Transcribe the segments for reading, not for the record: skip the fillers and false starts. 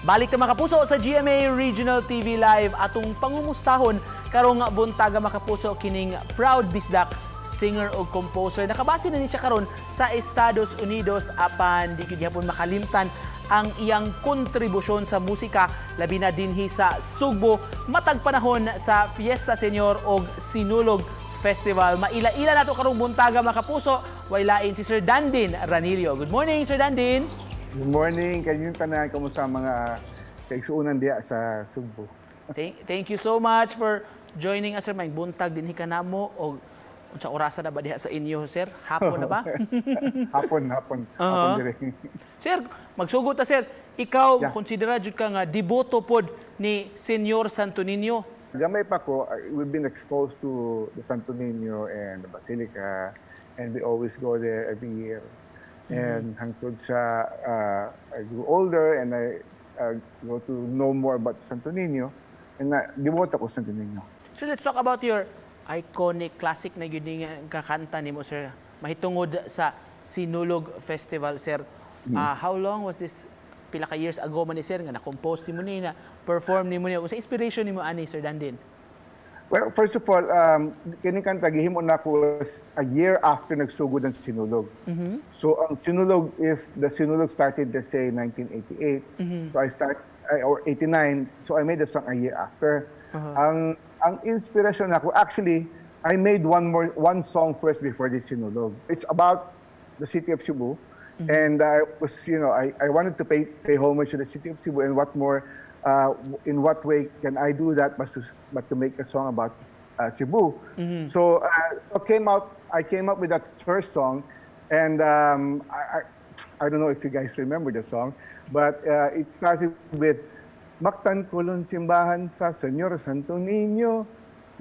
Balik na mga kapuso sa GMA Regional TV Live atong pangumustahon karong buntaga mga kapuso kining proud Bisdak singer o composer. Nakabase na ni siya karon sa Estados Unidos apan di gyud hapon makalimtan ang iyang kontribusyon sa musika labi na dinhi sa Sugbo matag panahon sa Fiesta Senior og Sinulog Festival. Maila-ila nato karong buntaga mga kapuso. Way lain si Sir Dandin Ranillo. Good morning, Sir Dandin. Good morning, kanyang tanan, kamusta mga kaigsuunan diya sa Sugbo. Thank you so much for joining us, sir. May buntag din ka namo o sa orasa na ba diha sa inyo, sir? Hapon na ba? hapon dire. Sir, magsugod ta, sir. Ikaw, konsidera jud ka nga deboto pod ni Senyor Santo Niño. Gamay pa ko, we've been exposed to the Santo Niño and the Basilica, and we always go there every year. And hangtod sa I grew older and I go to know more about Santo Niño and devote ako sa Santo Niño. So let's talk about your iconic classic na yun nga kakanta nimo, sir. Mahitungod sa Sinulog Festival, sir. How long was this? Pila ka years ago man ni sir nga na-compose nimo ni na perform nimo ni sa inspiration nimo ani, Sir Dandin? Well, first of all, kining kanta gihimo na ko a year after nagsugod ang Sinulog. So ang Sinulog, if the Sinulog started, let's say 1988, so or 89, so I made the song a year after. Ang inspiration nako, actually, I made one song first before the Sinulog. It's about the city of Cebu, and I was, I wanted to pay homage to the city of Cebu, and what more. In what way can I do that but to make a song about Cebu? So I came up with that first song, and I don't know if you guys remember the song, but it started with Maktan Kulon Simbahan sa Senyor Santo Niño.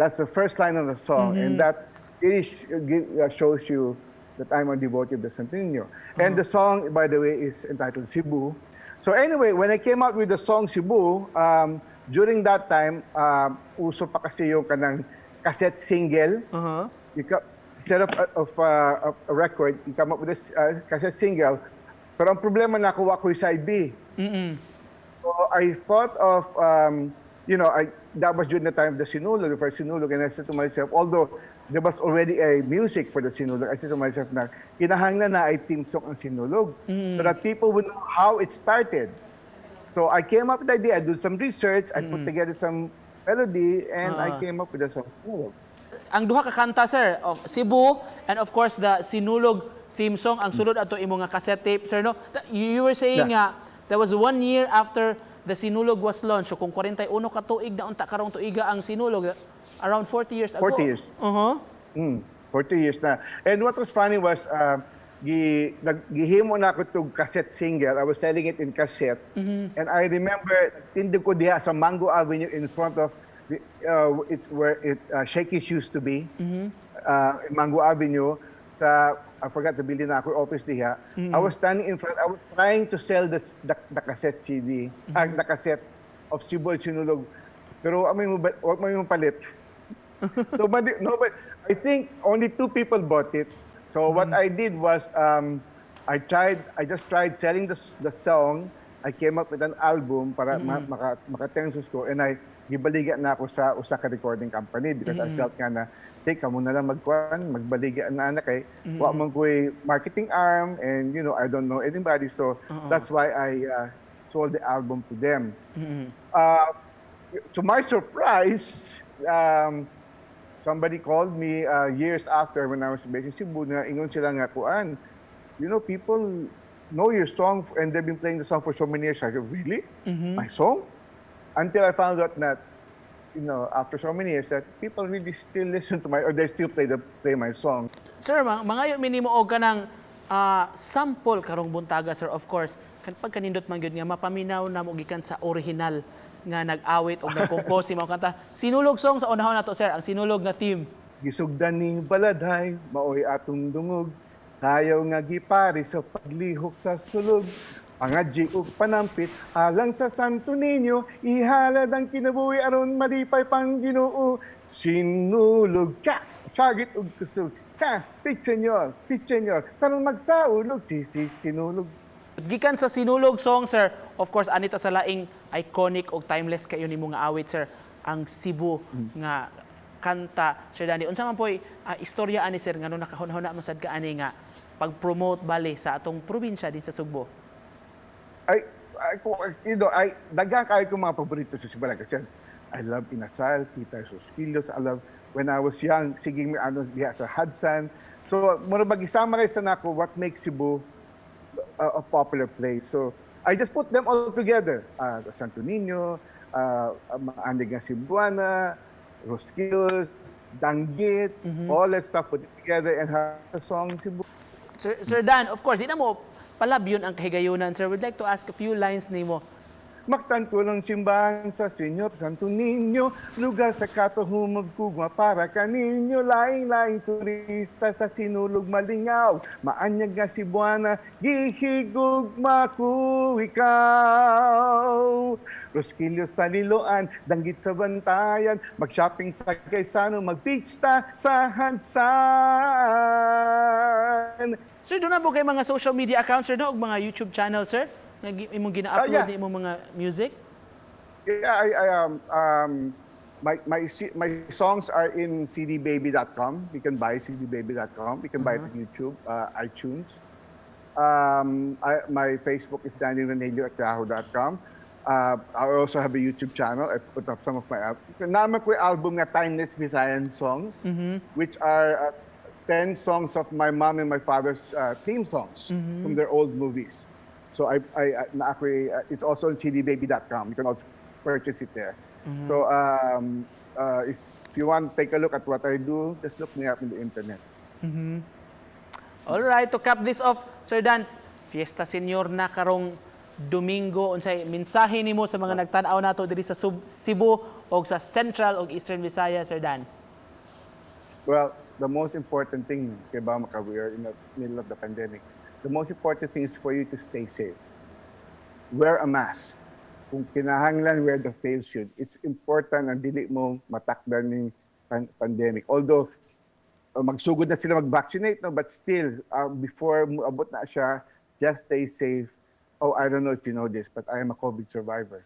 That's the first line of the song, and that really shows you that I'm a devotee of the Santo Niño. And the song, by the way, is entitled Cebu. So anyway, when I came out with the song Cebu, during that time, uso pa kasi yung kanang cassette single. Instead of a record, you come up with this cassette single. Pero ang problema na kuha ko yung side B. So I thought of, that was during the time of the Sinulog, the first Sinulog, and I said to myself, although there was already a music for the Sinulog, I said to myself na kinahanglan na ay team song ang Sinulog so that people would know how it started. So I came up with the idea, I did some research, I put together some melody, and I came up with the song Sinulog. Ang duha ka kanta, sir, of Cebu and of course the Sinulog theme song, ang sulod ato imo nga cassette tape, sir, no? You were saying that was 1 year after the Sinulog was launched. So kung 41 ka tuig na unta karong tuiga ang Sinulog, around 40 years ago. 40 years. 40 years na. And what was funny was, gihimo na ako itong cassette single. I was selling it in cassette. And I remember, tindig ko diha sa Mango Avenue in front of where Shakey's used to be. Mango Avenue. I forgot the building na ako, office diha. I was standing in front, I was trying to sell the cassette CD, the cassette of Cebu Sinulog. Pero wag mo yung palit. So, but I think only 2 people bought it. So what I did was, I just tried selling the song. I came up with an album para makatensus ko, and I gibaliga na ako sa usa ka recording company because I felt nga na, teka mo na lang magbaliga na anak kay wa man ko'y marketing arm, and I don't know anybody, so that's why I sold the album to them. To my surprise, somebody called me years after when I was based in Cebu na ingon sila nga kuan. People know your song and they've been playing the song for so many years. I said, really? My song? Until I found out that, after so many years, that people really still listen to or they still play my song. Sir, mga minimo og kanang sample karong buntaga, sir, of course. Pag kanindot man gyud nga mapaminaw na mo gikan sa original nga nag-awit o nag-compose si mga kanta. Sinulog song sa unahon nato, sir, ang Sinulog na theme. Gisugdan ning baladhay, maoy atong dungog, sayaw nga gipari sa paglihok sa sulog. Pangadji ug panampit, alang sa Santo Niño, ihalad ang kinabuhi aron malipay pang Ginoo. Sinulog ka, sagit ug kusog ka, pit senyor, tanong magsaulog, sinulog. Gikan sa sinulog song, sir, of course, anita sa laing iconic o timeless kayo ni mga awit, sir, ang Cebu nga kanta, Sir Danny. Unsa man po'y istorya ani, sir, nga nung nakahuna masad ka ani nga pag-promote bali sa atong probinsya din sa Sugbo? Daga kayo kong mga paborito sa Cebu. Kasi I love Inasal, Kita Soskillos. I love, when I was young, siging diha sa Hudson. So, mura mag-summarize na ako what makes Cebu a popular place. So, I just put them all together. Santo Niño, Andig nga Cebuana, Roskillos, Danggit, all that stuff put it together and have a song Cebu. Sir Dan, of course, di na mo palabyon ang kahigayunan, sir. We'd like to ask a few lines nimo. Magtanto ng simbahan sa Senyor Santo Niño, lugar sa katuhumog kugma para kaninyo, laing-laing turista sa sinulog malingaw, maanyag nga Cebuana, gihigog maku ikaw. Roskillos sa Liloan, Danggit sa Bantayan, mag-shopping sa Quezano, mag-beach ta sa Hansan. Sir, doon na po kayo mga social media accounts, sir, no? O mga YouTube channel, sir? Imong gina-upload ni imong mga music? Yeah, my songs are in cdbaby.com. You can buy cdbaby.com. You can buy it on YouTube, iTunes. My Facebook is Dandin Ranillo at yahoo.com. I also have a YouTube channel. I put up some of my naman ko yung album nga Timeless Visayan songs, which are 10 songs of my mom and my father's theme songs from their old movies. So it's also on cdbaby.com. You can also purchase it there. So if you want to take a look at what I do, just look me up in the internet. All right, to cap this off, Sir Dan, Fiesta Senior na karong Domingo. Unsay mensahe nimo sa mga nagtan-aw nato diri sa Cebu o sa Central o Eastern Visayas, Sir Dan? Well, the most important thing, we are in the middle of the pandemic. The most important thing is for you to stay safe. Wear a mask. Kung kinahanglan, wear the face shield. It's important na dili mo matakdan ng pandemic. Although, magsugod na sila mag-vaccinate, no? But still, before abot na siya, just stay safe. Oh, I don't know if you know this, but I am a COVID survivor.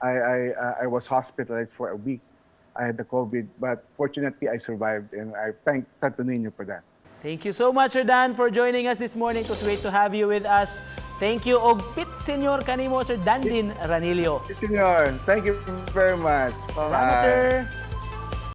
I was hospitalized for a week. I had the COVID, but fortunately, I survived, and I thank Santo Niño for that. Thank you so much, Sir Dan, for joining us this morning. It was great to have you with us. Thank you, og Pit Senior kanimo, Sir Dandin Ranillo. Senyor, thank you very much. Salamat, sir.